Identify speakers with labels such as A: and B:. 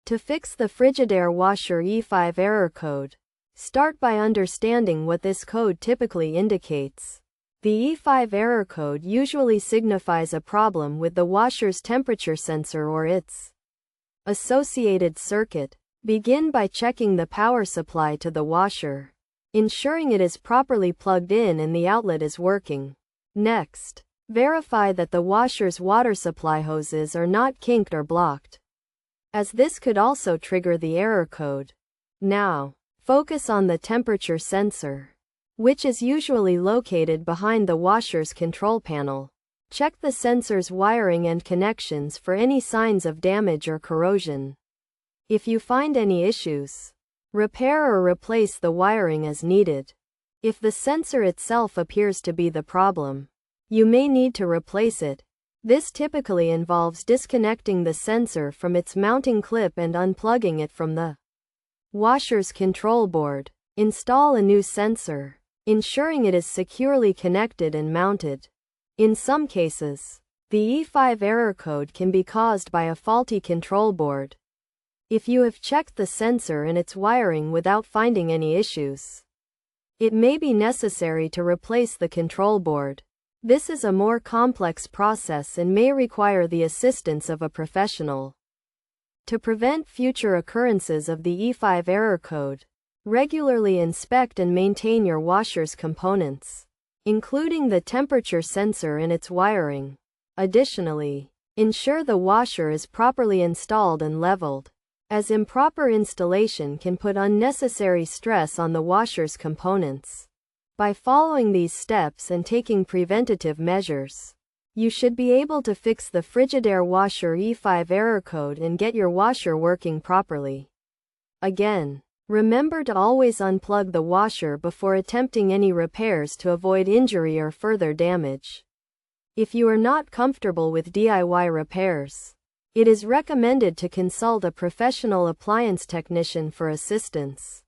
A: To fix the Frigidaire washer E5 error code, start by understanding what this code typically indicates. The E5 error code usually signifies a problem with the washer's temperature sensor or its associated circuit. Begin by checking the power supply to the washer, ensuring it is properly plugged in and the outlet is working. Next, verify that the washer's water supply hoses are not kinked or blocked, as this could also trigger the error code. Now, focus on the temperature sensor, which is usually located behind the washer's control panel. Check the sensor's wiring and connections for any signs of damage or corrosion. If you find any issues, repair or replace the wiring as needed. If the sensor itself appears to be the problem, you may need to replace it. This typically involves disconnecting the sensor from its mounting clip and unplugging it from the washer's control board. Install a new sensor, ensuring it is securely connected and mounted. In some cases, the E5 error code can be caused by a faulty control board. If you have checked the sensor and its wiring without finding any issues, it may be necessary to replace the control board. This is a more complex process and may require the assistance of a professional. To prevent future occurrences of the E5 error code, regularly inspect and maintain your washer's components, including the temperature sensor and its wiring. Additionally, ensure the washer is properly installed and leveled, as improper installation can put unnecessary stress on the washer's components. By following these steps and taking preventative measures, you should be able to fix the Frigidaire washer E5 error code and get your washer working properly. Again, remember to always unplug the washer before attempting any repairs to avoid injury or further damage. If you are not comfortable with DIY repairs, it is recommended to consult a professional appliance technician for assistance.